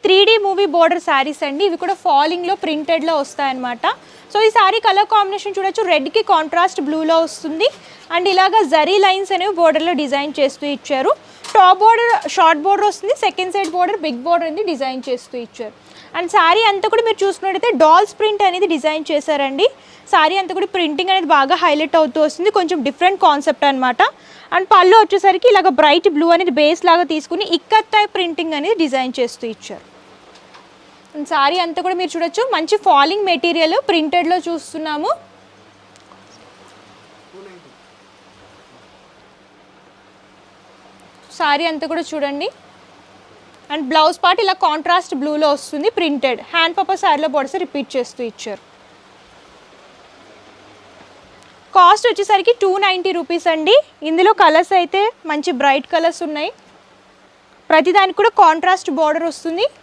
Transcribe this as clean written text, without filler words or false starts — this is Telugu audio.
3D మూవీ బోర్డర్ శారీస్ అండి. ఇవి కూడా ఫాలింగ్లో ప్రింటెడ్లో వస్తాయన్నమాట. సో ఈ శారీ కలర్ కాంబినేషన్ చూడొచ్చు, రెడ్కి కాంట్రాస్ట్ బ్లూలో వస్తుంది. అండ్ ఇలాగా జరీ లైన్స్ అనేవి బోర్డర్లో డిజైన్ చేస్తూ ఇచ్చారు. టాప్ బోర్డర్ షార్ట్ బోర్డర్ వస్తుంది, second side border big border అనేది డిజైన్ చేస్తూ ఇచ్చారు. అండ్ శారీ అంతా కూడా మీరు చూసుకున్నట్టయితే డాల్స్ ప్రింట్ అనేది డిజైన్ చేశారండి. శారీ అంతా కూడా ప్రింటింగ్ అనేది బాగా హైలైట్ అవుతూ వస్తుంది, కొంచెం డిఫరెంట్ కాన్సెప్ట్ అనమాట. అండ్ పళ్ళు వచ్చేసరికి ఇలాగ బ్రైట్ బ్లూ అనేది బేస్ లాగా తీసుకుని ఇక్కత్ టైప్ ప్రింటింగ్ అనేది డిజైన్ చేస్తూ ఇచ్చారు. అండ్ శారీ అంతా కూడా మీరు చూడొచ్చు, మంచి ఫాలింగ్ మెటీరియల్ ప్రింటెడ్లో చూస్తున్నాము. శారీ అంతా కూడా చూడండి. అండ్ బ్లౌజ్ పార్ట్ ఇలా కాంట్రాస్ట్ బ్లూలో వస్తుంది, ప్రింటెడ్ హ్యాండ్ పర్పస్ శారీలో బోర్డర్స్ రిపీట్ చేస్తూ ఇచ్చారు. కాస్ట్ వచ్చేసరికి 290 రూపీస్ అండి. ఇందులో కలర్స్ అయితే మంచి బ్రైట్ కలర్స్ ఉన్నాయి, ప్రతిదానికి కూడా కాంట్రాస్ట్ బోర్డర్ వస్తుంది.